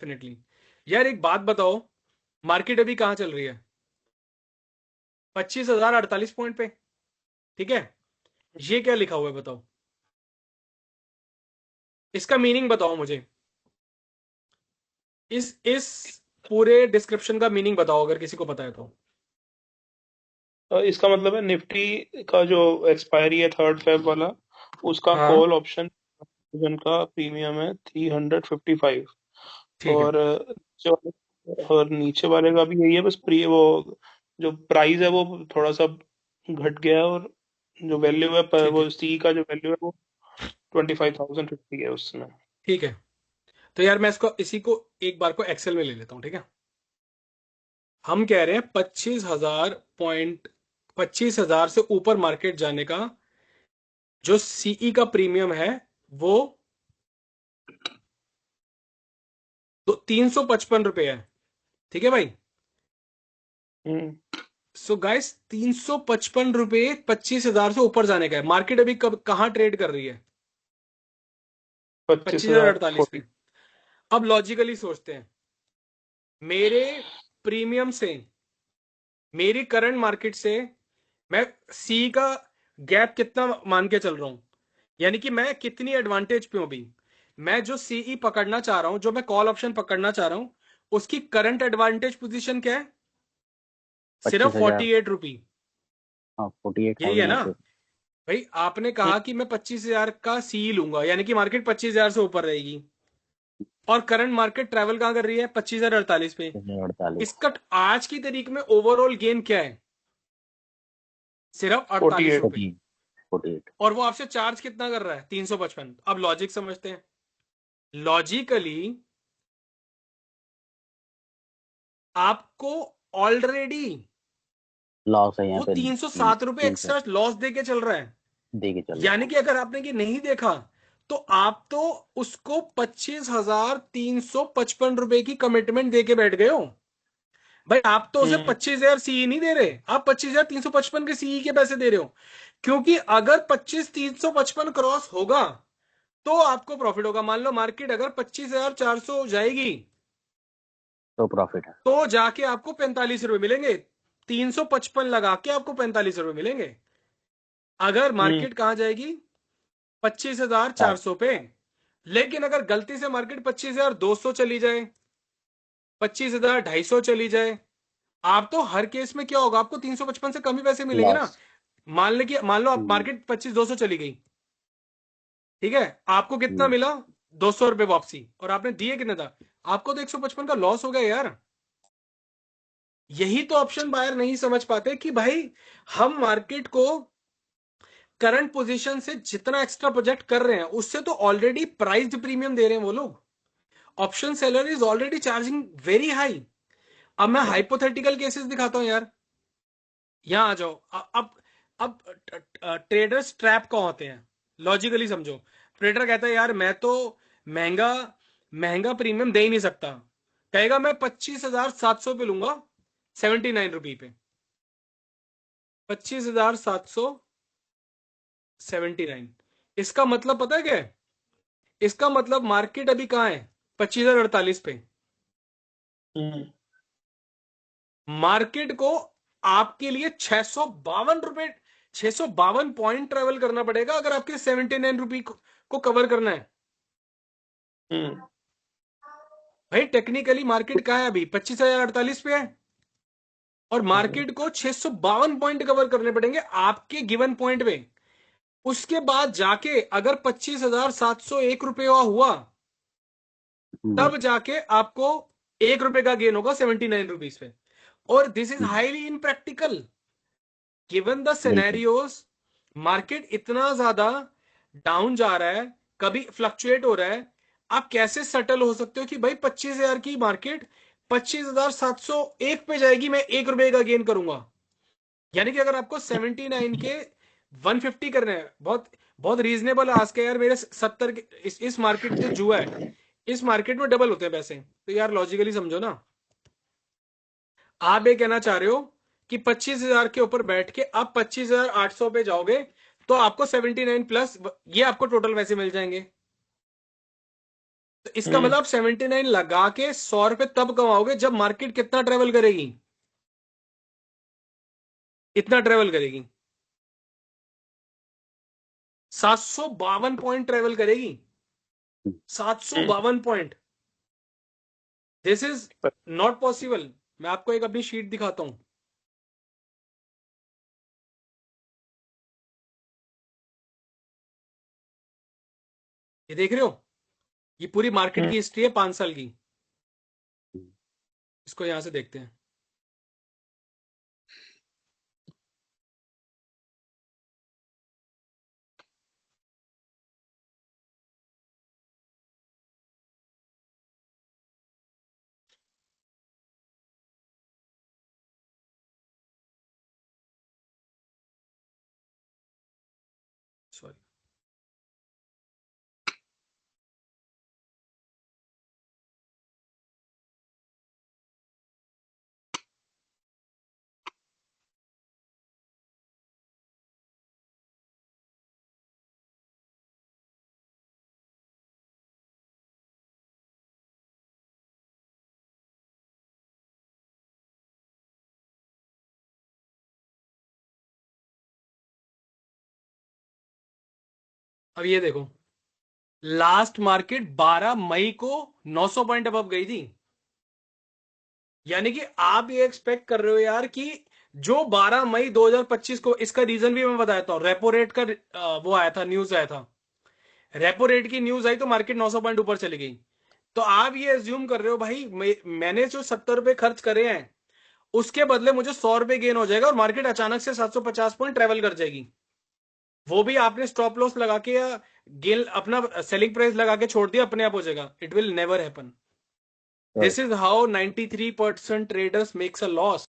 Definitely. यार एक बात बताओ, मार्केट अभी कहां चल रही है? 25,048 पॉइंट पे। ठीक है, ये क्या लिखा हुआ है बताओ, इसका मीनिंग बताओ मुझे। इस पूरे डिस्क्रिप्शन का मीनिंग बताओ अगर किसी को पता है तो। इसका मतलब है निफ्टी का जो एक्सपायरी है 3 फेब वाला, उसका हाँ कॉल ऑप्शन का प्रीमियम है 355। ठीक है। और नीचे वाले का भी यही है, बस प्री वो जो प्राइस है वो थोड़ा सा घट गया है। और जो वैल्यू है ठीक है। वो सी का जो वैल्यू है वो 25,050 है उसमें। ठीक है, तो यार मैं इसको इसी को एक बार को एक्सेल में ले लेता हूं, ठीक है। हम कह रहे हैं 25,000 पॉइंट, 25,000 से ऊपर मार्केट जाने का जो सीई का प्रीमियम है वो तो 355 रुपये है। ठीक है भाई। हम्म। सो गाइस 355 रुपये 25,000 से ऊपर जाने का है। मार्केट अभी कब कहां ट्रेड कर रही है? पच्चीस पच्चीस हजार हजार अड़तालीस पे। फोर्टी अब लॉजिकली सोचते हैं, मेरे प्रीमियम से, मेरी करंट मार्केट से मैं सी का गैप कितना मान के चल रहा हूं, यानी कि मैं कितनी एडवांटेज पे हूं अभी। मैं जो सीई पकड़ना चाह रहा हूं, जो मैं कॉल ऑप्शन पकड़ना चाह रहा हूं, उसकी करंट एडवांटेज पोजीशन क्या है? सिर्फ 25,000। 48 रुपी। हाँ, 48 यही है थाउजेंड ना ऐसे। भाई? आपने कहा कि मैं 25,000 का सी लूंगा, यानी कि मार्केट 25,000 से ऊपर रहेगी, और करंट मार्केट ट्रेवल कहां कर रही है? 25,048 पे। 48। इसका आज की तारीख में ओवरऑल गेन क्या है? सिर्फ फोर्टी 48 रुपए। एट 48। और वो आपसे चार्ज कितना कर रहा है? 355। अब लॉजिक समझते हैं। लॉजिकली आपको ऑलरेडी लॉस है यहाँ वो पे, 307 रुपए 300 एक्स्ट्रा लॉस दे के चल रहा है। दे के चल रहा यानी है। कि अगर आपने ये नहीं देखा, तो आप तो उसको 25,355 रुपए की कमिटमेंट दे के बैठ गए हो। भाई आप तो उसे हम्म 25,000 सीई नहीं दे रहे, आप 25,355 के सीई के पैसे दे रहे हो। क्योंकि अगर 25,355 क्रॉस होगा तो आपको प्रॉफिट होगा। मान लो मार्केट अगर 25,400 जाएगी तो प्रॉफिट है। तो जाके आपको 45 रुपए मिलेंगे। 355 लगा के आपको 45 रुपए मिलेंगे। अगर हम्म। मार्केट कहां जाएगी? पच्चीस हजार चार चार। सौ पे। लेकिन अगर गलती से मार्केट 25,200 चली जाए, 25,250 चली जाए, आप तो हर केस में क्या होगा? आपको 355 से कम ही पैसे मिलेंगे ना। लॉस। मान लो आप हम्म मार्केट 25,200 चली गई, ठीक है, आपको कितना हम्म। मिला? 200 रुपए वापसी, और आपने दिए कितना था? आपको तो 155 का लॉस हो गया यार। यही तो ऑप्शन बायर नहीं समझ पाते कि भाई हम मार्केट को करंट पोजीशन से जितना एक्स्ट्रा प्रोजेक्ट कर रहे हैं उससे तो ऑलरेडी प्राइस्ड प्रीमियम दे रहे हैं वो लोग। Option seller is already charging very high. अब मैं हाइपोथेटिकल केसेस दिखाता हूं यार। यहां आ जाओ। अब ट्रेडर्स ट्रैप कहाँ होते हैं? लॉजिकली समझो। ट्रेडर कहता है यार मैं तो महंगा महंगा प्रीमियम दे ही नहीं सकता। कहेगा मैं 25,700 पे लूंगा, 79 रुपी पे। 25,779। इसका मतलब पता है क्या है? इसका मतलब मार्केट अभी कहां है? 25,048 पे। हम्म। मार्केट को आपके लिए 652 रुपए, 652 पॉइंट ट्रेवल करना पड़ेगा अगर आपके 79 रुपी को कवर करना है। हम्म। भाई टेक्निकली मार्केट कहां है अभी? 25,048 पे है, और हम्म। मार्केट को 652 पॉइंट कवर करने पड़ेंगे आपके गिवन पॉइंट पे। उसके बाद जाके अगर 25,701 रुपये हुआ, हम्म। तब जाके आपको 1 रुपए का गेन होगा 79 रुपीज पे। और this is highly impractical given the बिल्कुल। सिनेरियोज। मार्केट इतना ज्यादा डाउन जा रहा है, कभी फ्लक्चुएट हो रहा है। आप कैसे सेटल हो सकते हो कि भाई 25,000 की मार्केट 25,701 पे जाएगी, मैं 1 रुपए का गेन करूंगा? यानी कि अगर आपको 79 के 150 करने हैं, बहुत बहुत रीजनेबल आस्क है यार। मेरे 70 के इस मार्केट जो जुआ है, इस मार्केट में डबल होते हैं पैसे। तो यार लॉजिकली समझो ना। आप ये कहना चाह रहे हो कि 25,000 के ऊपर बैठ के आप 25,800 पे जाओगे तो आपको 79 प्लस ये आपको टोटल वैसे मिल जाएंगे। तो इसका हम्म मतलब 79 लगा के 100 रुपए तब कमाओगे जब मार्केट कितना ट्रेवल करेगी, इतना ट्रेवल करेगी, 752 ट्रेवल करेगी, 752 point. This is not possible. मैं आपको एक अपनी शीट दिखाता हूं, ये देख रहे हो, ये पूरी मार्केट हम्म की हिस्ट्री है 5 साल की। इसको यहां से देखते हैं। सॉरी, अब ये देखो, लास्ट मार्केट 12 मई को 900 पॉइंट अबव गई थी। यानी कि आप ये एक्सपेक्ट कर रहे हो यार कि जो 12 मई 2025 को, इसका रीजन भी मैं बताता हूं, रेपो रेट का वो आया था, न्यूज आया था, रेपो रेट की न्यूज आई तो मार्केट 900 पॉइंट ऊपर चली गई। तो आप ये एज्यूम कर रहे हो भाई मैंने जो 70 रुपए खर्च करे हैं उसके बदले मुझे 100 रुपए गेन हो जाएगा और मार्केट अचानक से 750 पॉइंट ट्रेवल कर जाएगी। वो भी आपने स्टॉप लॉस लगा के या गेन अपना सेलिंग प्राइस लगा के छोड़ दिया, अपने आप हो जाएगा। It will never happen. This is how 93% traders makes a loss.